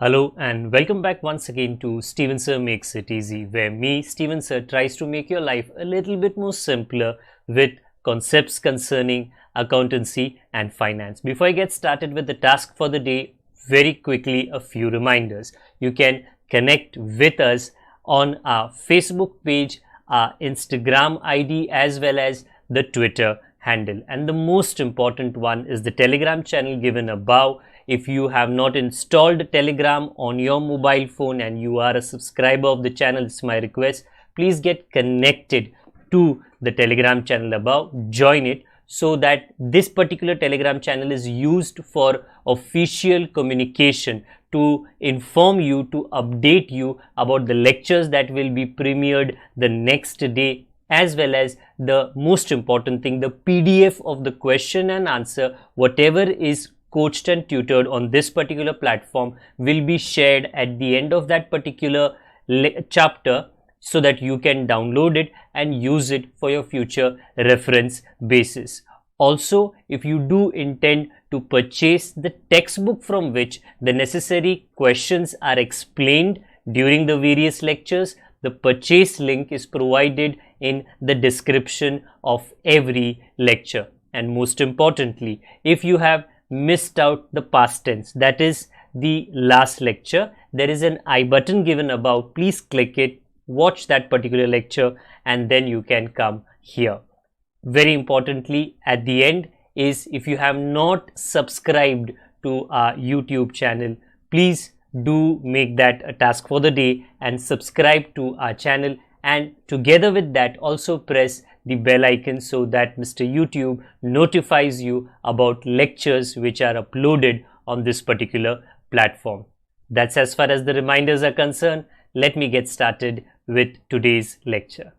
Hello and welcome back once again to Steven Sir Makes It Easy, where me, Steven Sir, tries to make your life a little bit more simpler with concepts concerning accountancy and finance. Before I get started with the task for the day, very quickly a few reminders. You can connect with us on our Facebook page, our Instagram ID, as well as the Twitter handle. And the most important one is the Telegram channel given above. If you have not installed Telegram on your mobile phone and you are a subscriber of the channel, it's my request, please get connected to the Telegram channel above, join it, so that this particular Telegram channel is used for official communication, to inform you, to update you about the lectures that will be premiered the next day, as well as the most important thing, the PDF of the question and answer, whatever is coached and tutored on this particular platform, will be shared at the end of that particular chapter, so that you can download it and use it for your future reference basis. Also, if you do intend to purchase the textbook from which the necessary questions are explained during the various lectures, the purchase link is provided in the description of every lecture. And most importantly, if you have missed out the past tense, that is the last lecture, there is an I button given above. Please click it, watch that particular lecture, and then you can come here. Very importantly, at the end is, if you have not subscribed to our YouTube channel, please do make that a task for the day and subscribe to our channel, and together with that also press the bell icon so that Mr. YouTube notifies you about lectures which are uploaded on this particular platform. That's as far as the reminders are concerned. Let me get started with today's lecture.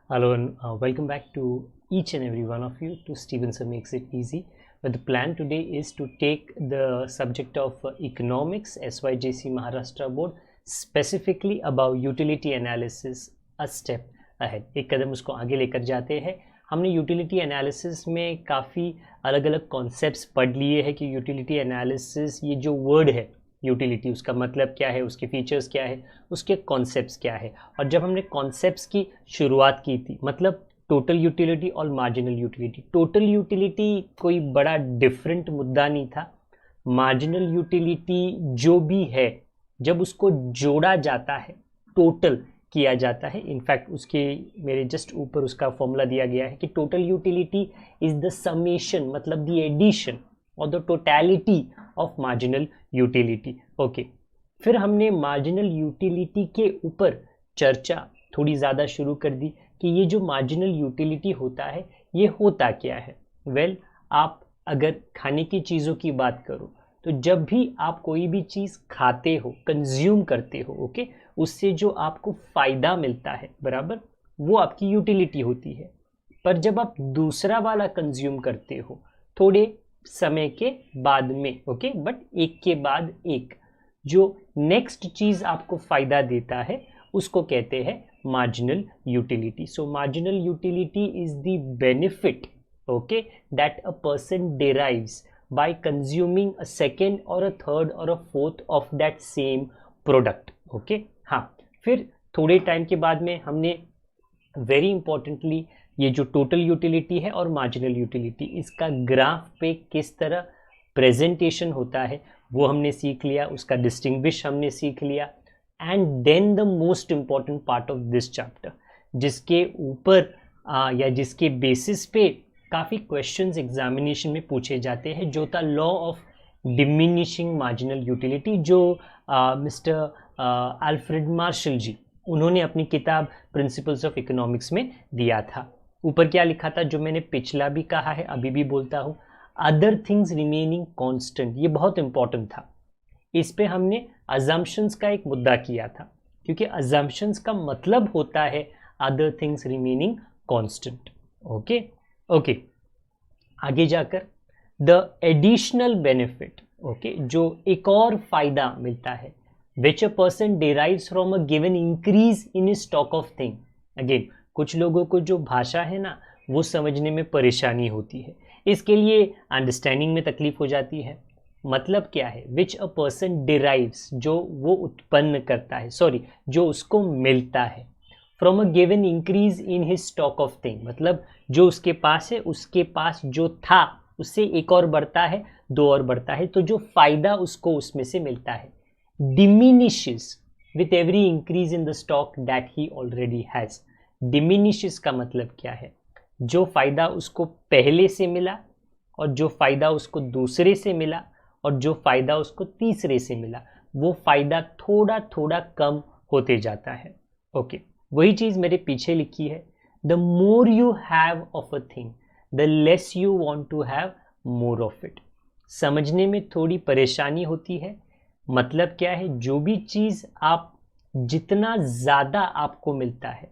Hello and welcome back to each and every one of you to Steven Sir Makes It Easy. But the plan today is to take the subject of economics, SYJC Maharashtra Board, specifically about utility analysis a step ahead. एक कदम उसको आगे लेकर जाते हैं. हमने utility analysis में काफ़ी अलग अलग कॉन्सेप्ट्स पढ़ लिए हैं कि यूटिलिटी एनालिसिस, ये जो वर्ड है यूटिलिटी, उसका मतलब क्या है, उसके फीचर्स क्या है, उसके कॉन्सेप्ट्स क्या है. और जब हमने कॉन्सेप्ट्स की शुरुआत की थी, मतलब टोटल यूटिलिटी और मार्जिनल यूटिलिटी. टोटल यूटिलिटी कोई बड़ा डिफरेंट मुद्दा नहीं था. मार्जिनल यूटिलिटी जो भी है, जब उसको जोड़ा जाता है, टोटल किया जाता है, इनफैक्ट उसके मेरे जस्ट ऊपर उसका फॉर्मूला दिया गया है कि total utility is the summation, मतलब द एडिशन और the totality of marginal utility. Okay, फिर हमने मार्जिनल यूटिलिटी के ऊपर चर्चा थोड़ी ज़्यादा शुरू कर दी कि ये जो मार्जिनल यूटिलिटी होता है, ये होता क्या है. वेल, आप अगर खाने की चीज़ों की बात करो तो जब भी आप कोई भी चीज़ खाते हो, कंज्यूम करते हो, ओके, उससे जो आपको फ़ायदा मिलता है, बराबर, वो आपकी यूटिलिटी होती है. पर जब आप दूसरा वाला कंज्यूम करते हो थोड़े समय के बाद में, ओके, बट एक के बाद एक, जो नेक्स्ट चीज़ आपको फ़ायदा देता है, उसको कहते हैं marginal utility. So marginal utility is the benefit, okay, that a person derives by consuming a second or a third or a fourth of that same product. Okay, हाँ, फिर थोड़े टाइम के बाद में हमने वेरी इंपॉर्टेंटली ये जो total utility है और मार्जिनल यूटिलिटी, इसका ग्राफ पे किस तरह प्रेजेंटेशन होता है वो हमने सीख लिया, उसका डिस्टिंग्विश हमने सीख लिया. And then the most important part of this chapter, जिसके ऊपर या जिसके बेसिस पे काफ़ी क्वेश्चंस एग्जामिनेशन में पूछे जाते हैं, जो था law of diminishing marginal utility, जो मिस्टर अल्फ्रेड मार्शल जी, उन्होंने अपनी किताब प्रिंसिपल्स ऑफ इकोनॉमिक्स में दिया था. ऊपर क्या लिखा था, जो मैंने पिछला भी कहा है, अभी भी बोलता हूँ, अदर थिंग्स रिमेनिंग कांस्टेंट. ये बहुत इंपॉर्टेंट था. इस पे हमने अजम्पशंस का एक मुद्दा किया था, क्योंकि अजम्पशंस का मतलब होता है other things remaining constant. Okay okay, आगे जाकर द एडिशनल बेनिफिट, ओके, जो एक और फायदा मिलता है, which a person derives from a given increase in stock of thing. Again, कुछ लोगों को जो भाषा है ना, वो समझने में परेशानी होती है, इसके लिए अंडरस्टैंडिंग में तकलीफ हो जाती है. मतलब क्या है, विच अ पर्सन डिराइव्स, जो वो उत्पन्न करता है, सॉरी जो उसको मिलता है, from a given increase in his stock of thing, मतलब जो उसके पास है, उसके पास जो था उससे एक और बढ़ता है, दो और बढ़ता है, तो जो फायदा उसको उसमें से मिलता है, diminishes with every increase in the stock that he already has। diminishes का मतलब क्या है, जो फायदा उसको पहले से मिला और जो फायदा उसको दूसरे से मिला और जो फायदा उसको तीसरे से मिला, वो फायदा थोड़ा थोड़ा कम होते जाता है। ओके, वही चीज मेरे पीछे लिखी है, the more you have of a thing the less you want to have more of it. समझने में थोड़ी परेशानी होती है, मतलब क्या है, जो भी चीज आप, जितना ज्यादा आपको मिलता है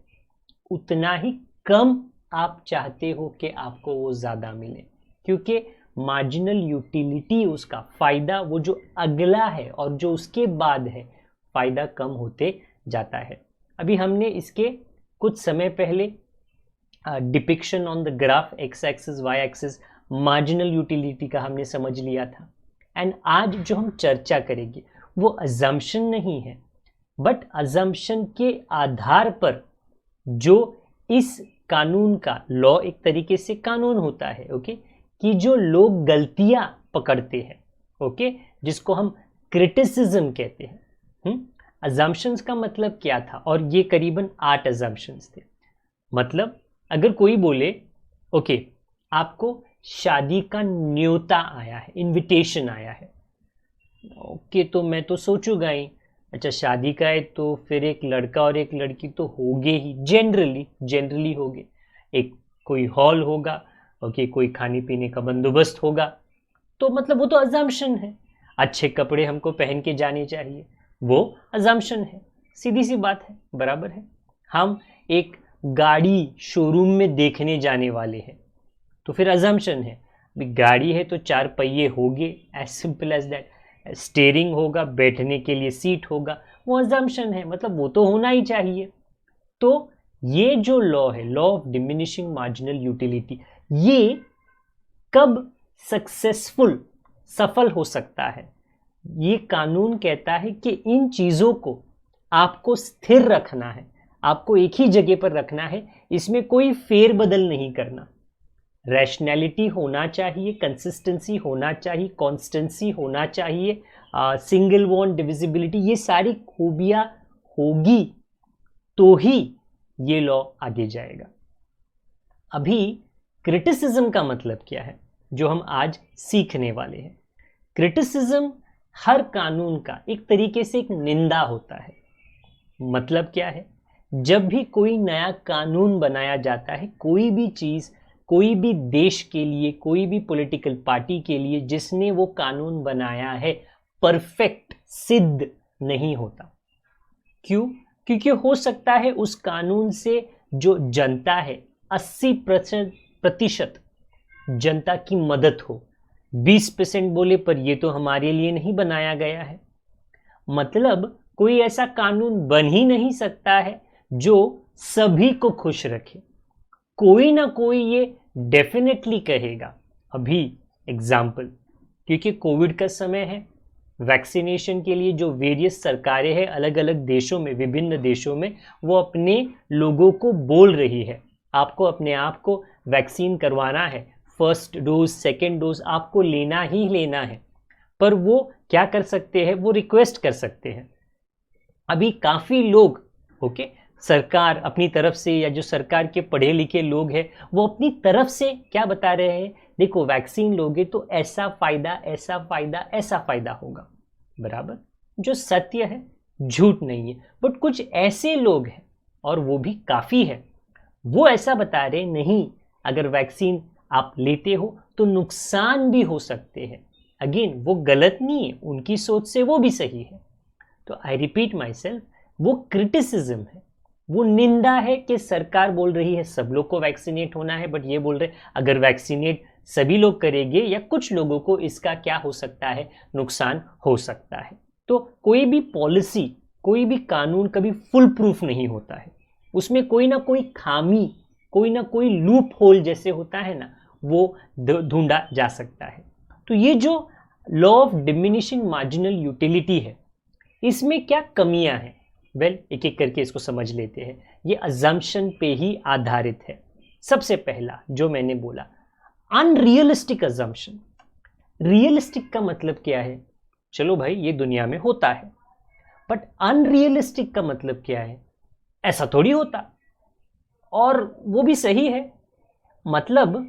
उतना ही कम आप चाहते हो कि आपको वो ज्यादा मिले, क्योंकि मार्जिनल यूटिलिटी, उसका फायदा, वो जो अगला है और जो उसके बाद है, फायदा कम होते जाता है। अभी हमने इसके कुछ समय पहले depiction on the graph X axis Y axis marginal utility का हमने समझ लिया था। एंड आज जो हम चर्चा करेंगे वो अजम्पशन नहीं है, बट अजम्पशन के आधार पर जो इस कानून का, लॉ एक तरीके से कानून होता है, ओके, कि जो लोग गलतियां पकड़ते हैं, ओके, जिसको हम क्रिटिसिज्म कहते हैं। अजम्पशंस का मतलब क्या था, और ये करीबन 8 अजम्पशंस थे। मतलब अगर कोई बोले ओके आपको शादी का न्योता आया है, इनविटेशन आया है, ओके, तो मैं तो सोचूंगा ही, अच्छा शादी का है तो फिर एक लड़का और एक लड़की तो होंगे ही, जनरली होंगे, एक कोई हॉल होगा, ओके, कोई खाने पीने का बंदोबस्त होगा, तो मतलब वो तो अजम्पशन है। अच्छे कपड़े हमको पहन के जाने चाहिए, वो अजम्पशन है, सीधी सी बात है, बराबर है। हम एक गाड़ी शोरूम में देखने जाने वाले हैं, तो फिर अजम्पशन है, गाड़ी है तो 4 पहिए होंगे, as simple as that, steering होगा, बैठने के लिए सीट होगा, वो अजम्पशन है, मतलब वो तो होना ही चाहिए। तो ये जो लॉ है, law of diminishing marginal utility, ये कब सफल हो सकता है, ये कानून कहता है कि इन चीजों को आपको स्थिर रखना है, आपको एक ही जगह पर रखना है, इसमें कोई फेरबदल नहीं करना। रैशनैलिटी होना चाहिए, कंसिस्टेंसी होना चाहिए, कॉन्स्टेंसी होना चाहिए, सिंगल वन डिविजिबिलिटी, ये सारी खूबियां होगी तो ही ये लॉ आगे जाएगा। अभी क्रिटिसिज्म का मतलब क्या है, जो हम आज सीखने वाले हैं। क्रिटिसिज्म हर कानून का एक तरीके से एक निंदा होता है। मतलब क्या है, जब भी कोई नया कानून बनाया जाता है, कोई भी चीज, कोई भी देश के लिए, कोई भी पॉलिटिकल पार्टी के लिए जिसने वो कानून बनाया है, परफेक्ट सिद्ध नहीं होता। क्यों? क्योंकि हो सकता है उस कानून से जो जनता है 80% जनता की मदद हो, 20% बोले पर ये तो हमारे लिए नहीं बनाया गया है। मतलब कोई ऐसा कानून बन ही नहीं सकता है जो सभी को खुश रखे, कोई ना कोई ये डेफिनेटली कहेगा। अभी एग्जाम्पल, क्योंकि कोविड का समय है, वैक्सीनेशन के लिए जो वेरियस सरकारें हैं अलग अलग देशों में, विभिन्न देशों में, वो अपने लोगों को बोल रही है आपको अपने आप को वैक्सीन करवाना है, फर्स्ट डोज, सेकेंड डोज आपको लेना ही लेना है। पर वो क्या कर सकते हैं, वो रिक्वेस्ट कर सकते हैं। अभी काफी लोग, ओके, सरकार अपनी तरफ से, या जो सरकार के पढ़े लिखे लोग हैं, वो अपनी तरफ से क्या बता रहे हैं, देखो वैक्सीन लोगे तो ऐसा फायदा, ऐसा फायदा, ऐसा फायदा होगा, बराबर, जो सत्य है, झूठ नहीं है। बट कुछ ऐसे लोग हैं, और वो भी काफी है, वो ऐसा बता रहे नहीं, अगर वैक्सीन आप लेते हो तो नुकसान भी हो सकते हैं। अगेन वो गलत नहीं है, उनकी सोच से वो भी सही है। तो आई रिपीट माई सेल्फ, वो क्रिटिसिज्म है, वो निंदा है कि सरकार बोल रही है सब लोग को वैक्सीनेट होना है, बट ये बोल रहे अगर वैक्सीनेट सभी लोग करेंगे या कुछ लोगों को, इसका क्या हो सकता है, नुकसान हो सकता है। तो कोई भी पॉलिसी, कोई भी कानून कभी फुल प्रूफ नहीं होता है, उसमें कोई ना कोई खामी, कोई ना कोई लूप होल जैसे होता है ना, वो ढूंढा जा सकता है। तो ये जो law of diminishing marginal utility है, इसमें क्या कमियां हैं? वेल, एक एक करके इसको समझ लेते हैं। ये अजम्पशन पे ही आधारित है। सबसे पहला जो मैंने बोला, अनरियलिस्टिक अजम्पशन। रियलिस्टिक का मतलब क्या है? चलो भाई, ये दुनिया में होता है, बट अनरियलिस्टिक का मतलब क्या है? ऐसा थोड़ी होता, और वो भी सही है। मतलब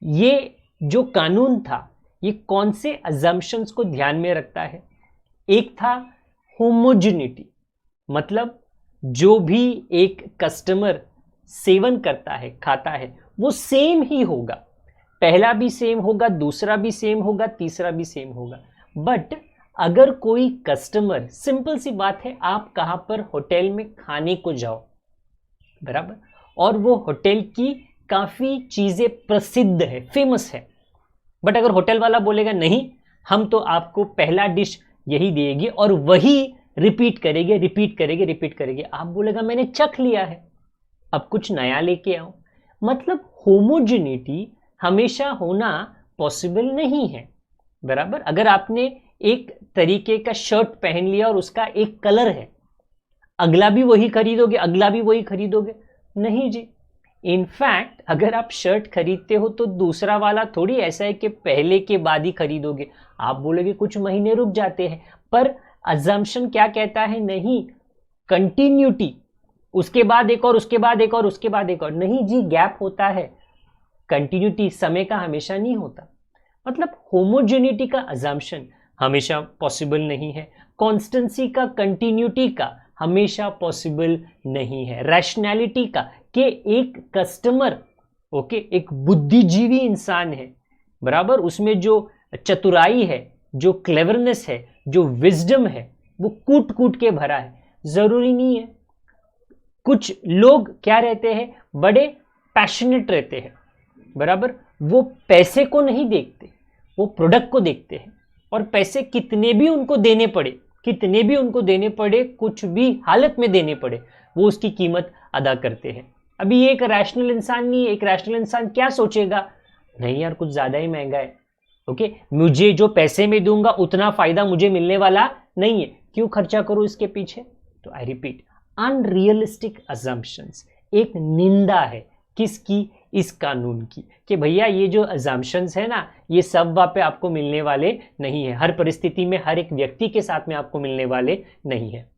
ये जो कानून था, ये कौन से अजम्पशंस को ध्यान में रखता है? एक था होमोजेनिटी, मतलब जो भी एक कस्टमर सेवन करता है, खाता है, वो सेम ही होगा। पहला भी सेम होगा, दूसरा भी सेम होगा, तीसरा भी सेम होगा। बट अगर कोई कस्टमर, सिंपल सी बात है, आप कहां पर होटल में खाने को जाओ, बराबर, और वो होटल की काफी चीजें प्रसिद्ध है, फेमस है, बट अगर होटल वाला बोलेगा नहीं, हम तो आपको पहला डिश यही देगी और वही रिपीट करेंगे, रिपीट करेंगे, रिपीट करेंगे, आप बोलेगा मैंने चख लिया है, अब कुछ नया लेके आओ। मतलब होमोजेनिटी हमेशा होना पॉसिबल नहीं है, बराबर। अगर आपने एक तरीके का शर्ट पहन लिया और उसका एक कलर है, अगला भी वही खरीदोगे, अगला भी वही खरीदोगे? नहीं जी। इनफैक्ट अगर आप शर्ट खरीदते हो तो दूसरा वाला थोड़ी ऐसा है कि पहले के बाद ही खरीदोगे, आप बोलोगे कुछ महीने रुक जाते हैं। पर अजम्पशन क्या कहता है? नहीं, कंटिन्यूटी, उसके बाद एक और, उसके बाद एक और, उसके बाद एक और। नहीं जी, गैप होता है। कंटिन्यूटी समय का हमेशा नहीं होता। मतलब होमोजेनिटी का अजम्पशन हमेशा पॉसिबल नहीं है, कॉन्स्टेंसी का, कंटिन्यूटी का हमेशा पॉसिबल नहीं है, रैशनैलिटी का, कि एक कस्टमर, ओके, एक बुद्धिजीवी इंसान है, बराबर, उसमें जो चतुराई है, जो क्लेवरनेस है, जो विजडम है, वो कूट कूट के भरा है। जरूरी नहीं है। कुछ लोग क्या रहते हैं? बड़े पैशनेट रहते हैं, बराबर, वो पैसे को नहीं देखते, वो प्रोडक्ट को देखते हैं, और पैसे कितने भी उनको देने पड़े, कितने भी उनको देने पड़े, कुछ भी हालत में देने पड़े, वो उसकी कीमत अदा करते हैं। अभी ये एक रैशनल इंसान नहीं है। एक रैशनल इंसान क्या सोचेगा? नहीं यार, कुछ ज्यादा ही महंगा है, ओके, मुझे जो पैसे में दूंगा उतना फायदा मुझे मिलने वाला नहीं है, क्यों खर्चा करूं इसके पीछे? तो आई रिपीट, अनरियलिस्टिक अजम्पशंस एक निंदा है। किसकी? इस कानून की, कि भैया ये जो अजम्पशंस है ना, ये सब वहां पे आपको मिलने वाले नहीं है, हर परिस्थिति में, हर एक व्यक्ति के साथ में आपको मिलने वाले नहीं है।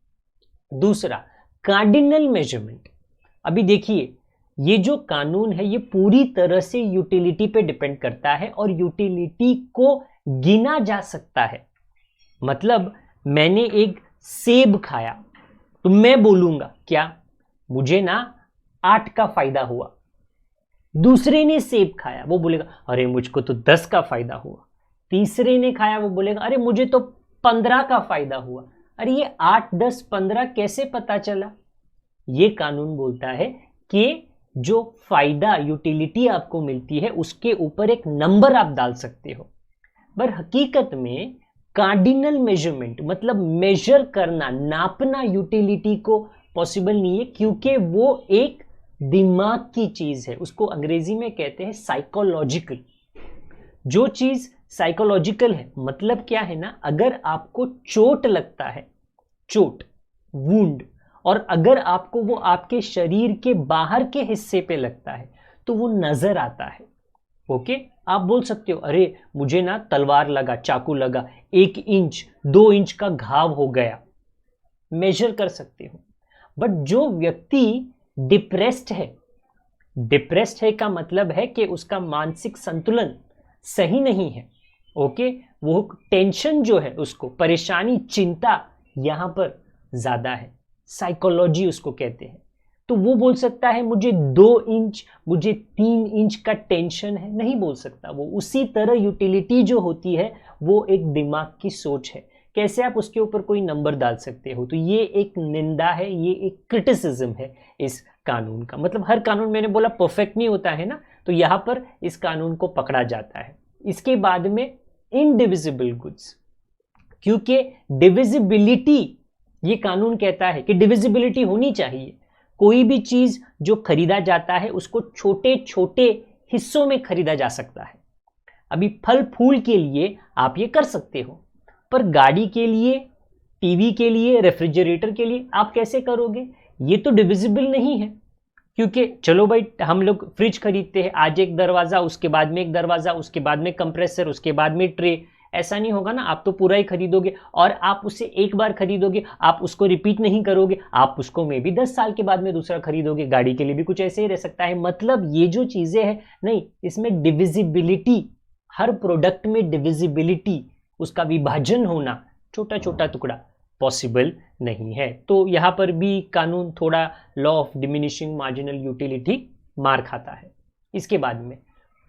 दूसरा, कार्डिनल मेजरमेंट। अभी देखिए, ये जो कानून है, ये पूरी तरह से यूटिलिटी पे डिपेंड करता है, और यूटिलिटी को गिना जा सकता है। मतलब मैंने एक सेब खाया, तो मैं बोलूंगा क्या? मुझे ना 8 का फायदा हुआ। दूसरे ने सेब खाया, वो बोलेगा अरे मुझको तो 10 का फायदा हुआ। तीसरे ने खाया, वो बोलेगा अरे मुझे तो 15 का फायदा हुआ। अरे ये 8, 10, 15 कैसे पता चला? ये कानून बोलता है कि जो फायदा, यूटिलिटी आपको मिलती है, उसके ऊपर एक नंबर आप डाल सकते हो। पर हकीकत में कार्डिनल मेजरमेंट, मतलब मेजर करना, नापना यूटिलिटी को पॉसिबल नहीं है, क्योंकि वो एक दिमाग की चीज है। उसको अंग्रेजी में कहते हैं साइकोलॉजिकल। जो चीज साइकोलॉजिकल है, मतलब क्या है ना, अगर आपको चोट लगता है, चोट, वुंड, और अगर आपको वो आपके शरीर के बाहर के हिस्से पे लगता है, तो वो नजर आता है, ओके। आप बोल सकते हो अरे मुझे ना तलवार लगा, चाकू लगा, 1 इंच 2 इंच का घाव हो गया, मेजर कर सकते हो। बट जो व्यक्ति डिप्रेस्ड है, डिप्रेस्ड है का मतलब है कि उसका मानसिक संतुलन सही नहीं है, ओके, वो टेंशन जो है, उसको परेशानी, चिंता यहां पर ज्यादा है, साइकोलॉजी उसको कहते हैं। तो वो बोल सकता है मुझे 2 इंच, मुझे 3 इंच का टेंशन है, नहीं बोल सकता वो। उसी तरह यूटिलिटी जो होती है, वो एक दिमाग की सोच है। कैसे आप उसके ऊपर कोई नंबर डाल सकते हो? तो ये एक निंदा है, ये एक क्रिटिसिज्म है इस कानून का। मतलब हर कानून, मैंने बोला, परफेक्ट नहीं होता है ना, तो यहां पर इस कानून को पकड़ा जाता है। इसके बाद में इनडिविजिबल गुड्स, क्योंकि डिविजिबिलिटी, ये कानून कहता है कि डिविजिबिलिटी होनी चाहिए। कोई भी चीज जो खरीदा जाता है, उसको छोटे छोटे हिस्सों में खरीदा जा सकता है। अभी फल फूल के लिए आप ये कर सकते हो, पर गाड़ी के लिए, टीवी के लिए, रेफ्रिजरेटर के लिए आप कैसे करोगे? ये तो डिविजिबल नहीं है। क्योंकि चलो भाई, हम लोग फ्रिज खरीदते हैं, आज एक दरवाजा, उसके बाद में एक दरवाजा, उसके बाद में कंप्रेसर, उसके बाद में ट्रे, ऐसा नहीं होगा ना। आप तो पूरा ही खरीदोगे और आप उसे एक बार खरीदोगे, आप उसको रिपीट नहीं करोगे, आप उसको में भी 10 साल के बाद में दूसरा खरीदोगे। गाड़ी के लिए भी कुछ ऐसे ही रह सकता है। मतलब ये जो चीजें हैं नहीं, इसमें डिविजिबिलिटी, हर प्रोडक्ट में डिविजिबिलिटी, उसका विभाजन होना, छोटा छोटा टुकड़ा पॉसिबल नहीं है। तो यहां पर भी कानून थोड़ा law of diminishing marginal utility मार खाता है। इसके बाद में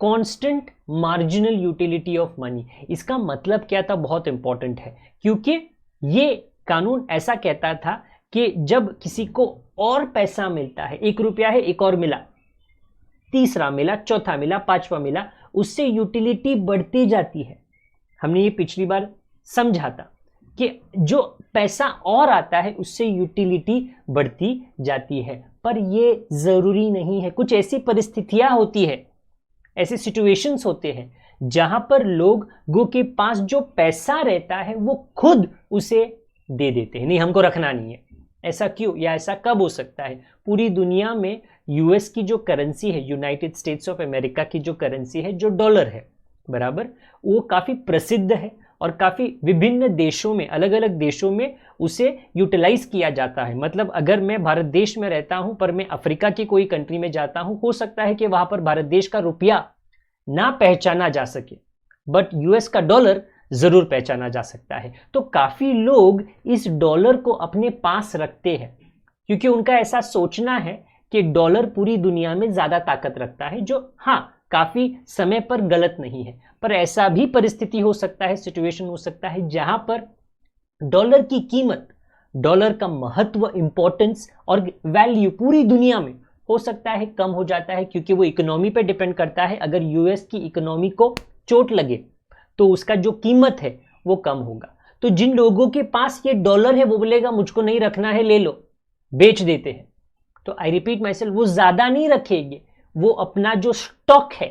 constant marginal utility of money, इसका मतलब क्या था? बहुत इंपॉर्टेंट है, क्योंकि ये कानून ऐसा कहता था कि जब किसी को और पैसा मिलता है, 1 रुपया है, एक और मिला, तीसरा मिला, चौथा मिला, पांचवा मिला, उससे यूटिलिटी बढ़ती जाती है। हमने ये पिछली बार समझा था कि जो पैसा और आता है उससे यूटिलिटी बढ़ती जाती है। पर ये जरूरी नहीं है। कुछ ऐसी परिस्थितियां होती है, ऐसे सिचुएशंस होते हैं जहां पर लोगों के पास जो पैसा रहता है वो खुद उसे दे देते हैं, नहीं हमको रखना नहीं है। ऐसा क्यों या ऐसा कब हो सकता है? पूरी दुनिया में यूएस की जो करेंसी है, यूनाइटेड स्टेट्स ऑफ अमेरिका की जो करेंसी है, जो डॉलर है, बराबर, वो काफी प्रसिद्ध है और काफी विभिन्न देशों में, अलग अलग देशों में उसे यूटिलाइज किया जाता है। मतलब अगर मैं भारत देश में रहता हूं पर मैं अफ्रीका की कोई कंट्री में जाता हूं, हो सकता है कि वहां पर भारत देश का रुपया ना पहचाना जा सके, बट यूएस का डॉलर जरूर पहचाना जा सकता है। तो काफी लोग इस डॉलर को अपने पास रखते हैं क्योंकि उनका ऐसा सोचना है कि डॉलर पूरी दुनिया में ज्यादा ताकत रखता है, जो हाँ काफी समय पर गलत नहीं है। पर ऐसा भी परिस्थिति हो सकता है, सिचुएशन हो सकता है जहां पर डॉलर की कीमत, डॉलर का महत्व, इंपॉर्टेंस और वैल्यू पूरी दुनिया में हो सकता है कम हो जाता है, क्योंकि वो इकोनॉमी पे डिपेंड करता है। अगर यूएस की इकोनॉमी को चोट लगे तो उसका जो कीमत है वो कम होगा। तो जिन लोगों के पास ये डॉलर है वो बोलेगा मुझको नहीं रखना है, ले लो, बेच देते हैं। तो आई रिपीट माई सेल्फ, वो ज्यादा नहीं रखेंगे, वो अपना जो स्टॉक है,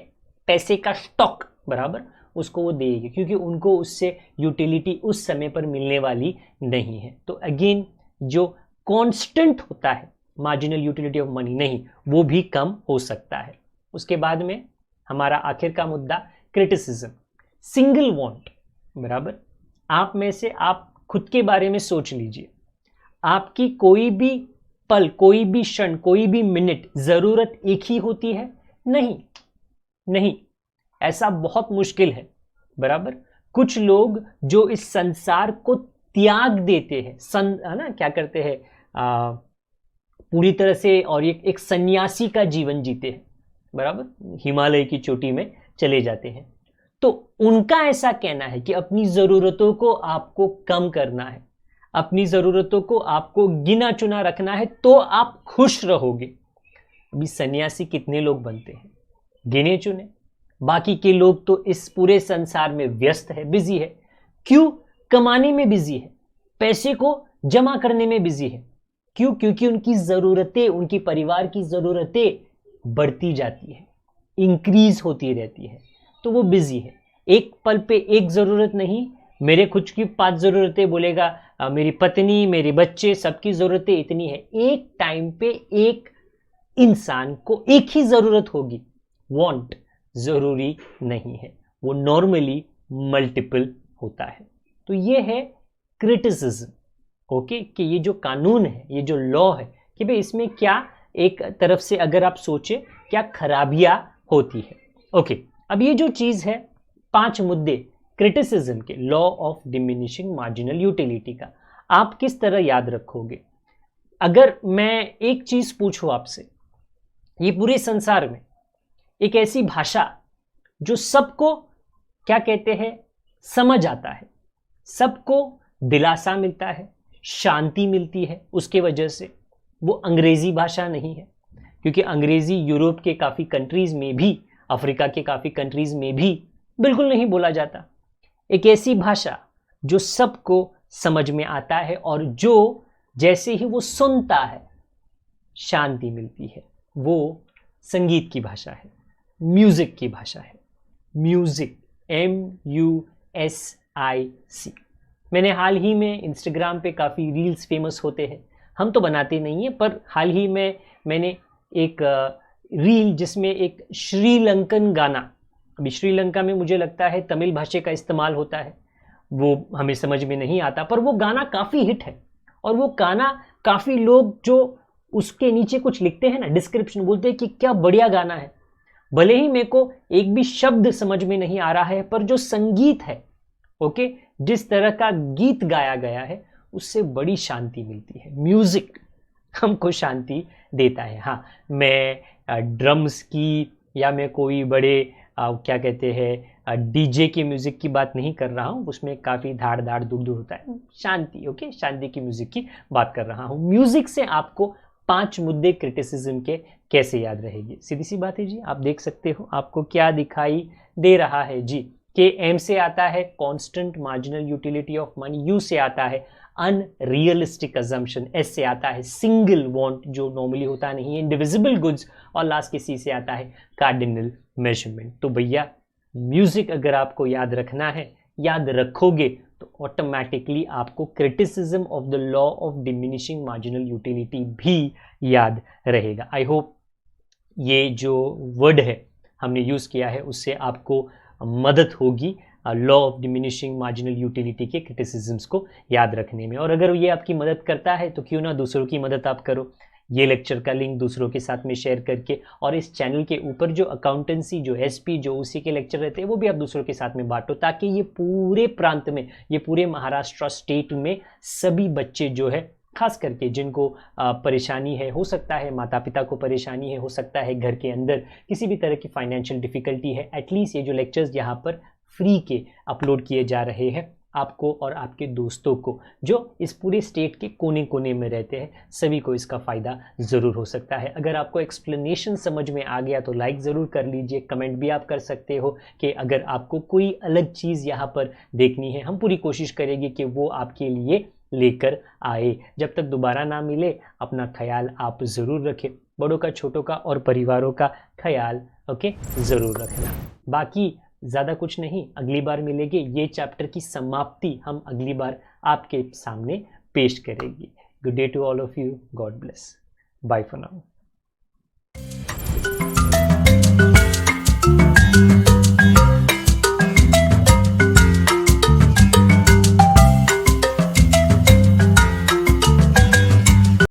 पैसे का स्टॉक, बराबर, उसको वो देंगे, क्योंकि उनको उससे यूटिलिटी उस समय पर मिलने वाली नहीं है। तो अगेन जो कांस्टेंट होता है मार्जिनल यूटिलिटी ऑफ मनी, नहीं, वो भी कम हो सकता है। उसके बाद में हमारा आखिर का मुद्दा क्रिटिसिज्म, सिंगल वांट, बराबर। आप में से आप खुद के बारे में सोच लीजिए, आपकी कोई भी पल, कोई भी क्षण, कोई भी मिनट जरूरत एक ही होती है? नहीं, नहीं, ऐसा बहुत मुश्किल है, बराबर। कुछ लोग जो इस संसार को त्याग देते हैं, है ना, क्या करते हैं, पूरी तरह से, और एक सन्यासी का जीवन जीते हैं, बराबर, हिमालय की चोटी में चले जाते हैं। तो उनका ऐसा कहना है कि अपनी जरूरतों को आपको कम करना है, अपनी जरूरतों को आपको गिना चुना रखना है, तो आप खुश रहोगे। अभी सन्यासी कितने लोग बनते हैं? गिने चुने। बाकी के लोग तो इस पूरे संसार में व्यस्त है, बिजी है। क्यों? कमाने में बिजी है, पैसे को जमा करने में बिजी है। क्यों? क्योंकि उनकी जरूरतें, उनकी परिवार की जरूरतें बढ़ती जाती है, इंक्रीज होती रहती है, तो वो बिजी है। एक पल पे एक जरूरत नहीं, मेरे खुद की 5 जरूरतें बोलेगा, मेरी पत्नी, मेरे बच्चे, सबकी जरूरतें इतनी है। एक टाइम पे एक इंसान को एक ही जरूरत होगी। वांट जरूरी नहीं है, वो नॉर्मली मल्टीपल होता है। तो ये है क्रिटिसिज्म, ओके, कि ये जो कानून है, ये जो लॉ है, कि भाई इसमें क्या, एक तरफ से अगर आप सोचे, क्या खराबियां होती है। ओके, अब ये जो चीज है, 5 मुद्दे क्रिटिसिज्म के, law of diminishing marginal utility का, आप किस तरह याद रखोगे? अगर मैं एक चीज पूछूं आपसे, ये पूरे संसार में एक ऐसी भाषा जो सबको, क्या कहते हैं, समझ आता है, सबको दिलासा मिलता है, शांति मिलती है उसके वजह से, वो अंग्रेजी भाषा नहीं है। क्योंकि अंग्रेजी यूरोप के काफी कंट्रीज में भी, अफ्रीका के काफी कंट्रीज में भी बिल्कुल नहीं बोला जाता। एक ऐसी भाषा जो सबको समझ में आता है और जो जैसे ही वो सुनता है शांति मिलती है, वो संगीत की भाषा है, म्यूजिक की भाषा है। Music, MUSIC। मैंने हाल ही में इंस्टाग्राम पे काफ़ी रील्स फेमस होते हैं, हम तो बनाते नहीं हैं, पर हाल ही में मैंने एक रील जिसमें एक श्रीलंकन गाना, अभी श्रीलंका में मुझे लगता है तमिल भाषा का इस्तेमाल होता है, वो हमें समझ में नहीं आता, पर वो गाना काफ़ी हिट है। और वो गाना काफ़ी लोग जो उसके नीचे कुछ लिखते हैं ना, डिस्क्रिप्शन, बोलते हैं कि क्या बढ़िया गाना है। भले ही मेरे को एक भी शब्द समझ में नहीं आ रहा है, पर जो संगीत है, ओके, जिस तरह का गीत गाया गया है, उससे बड़ी शांति मिलती है। म्यूजिक हमको शांति देता है। हाँ, मैं ड्रम्स की या मैं कोई बड़े क्या कहते हैं डीजे के म्यूजिक की बात नहीं कर रहा हूँ, उसमें काफ़ी धाड़ धाड़ दूर दूर होता है। शांति, ओके, शांति की म्यूजिक की बात कर रहा हूँ। म्यूजिक से आपको 5 मुद्दे क्रिटिसिज्म के कैसे याद रहेगी? सीधी सी बात है जी, आप देख सकते हो आपको क्या दिखाई दे रहा है जी। के एम से आता है constant marginal utility of money, you से आता है अनरियलिस्टिक अजम्पशन, एस से आता है सिंगल वांट जो नॉर्मली होता नहीं है, इंडिविजिबल गुड्स, और लास्ट के सी से आता है कार्डिनल मेजरमेंट। तो भैया म्यूजिक अगर आपको याद रखना है, याद रखोगे तो ऑटोमेटिकली आपको criticism of the law of diminishing marginal utility भी याद रहेगा। आई होप ये जो वर्ड है हमने यूज़ किया है उससे आपको मदद होगी law of diminishing marginal utility के क्रिटिसिज्म्स को याद रखने में। और अगर ये आपकी मदद करता है तो क्यों ना दूसरों की मदद आप करो, ये लेक्चर का लिंक दूसरों के साथ में शेयर करके, और इस चैनल के ऊपर जो अकाउंटेंसी, जो एसपी, जो उसी के लेक्चर रहते हैं वो भी आप दूसरों के साथ में बांटो, ताकि ये पूरे प्रांत में, ये पूरे महाराष्ट्र स्टेट में सभी बच्चे जो है, खास करके जिनको परेशानी है, हो सकता है माता पिता को परेशानी है, हो सकता है घर के अंदर किसी भी तरह की फाइनेंशियल डिफिकल्टी है, एटलीस्ट ये जो लेक्चर्स यहाँ पर फ्री के अपलोड किए जा रहे हैं, आपको और आपके दोस्तों को जो इस पूरे स्टेट के कोने कोने में रहते हैं, सभी को इसका फ़ायदा ज़रूर हो सकता है। अगर आपको एक्सप्लेनेशन समझ में आ गया तो लाइक ज़रूर कर लीजिए, कमेंट भी आप कर सकते हो कि अगर आपको कोई अलग चीज़ यहाँ पर देखनी है, हम पूरी कोशिश करेंगे कि वो आपके लिए लेकर आए। जब तक दोबारा ना मिले, अपना ख्याल आप ज़रूर रखें, बड़ों का, छोटों का और परिवारों का ख्याल ओके ज़रूर रखना। बाकी ज़्यादा कुछ नहीं, अगली बार मिलेंगे, ये चैप्टर की समाप्ति हम अगली बार आपके सामने पेश करेंगे। Good day to all of you, God bless, bye for now.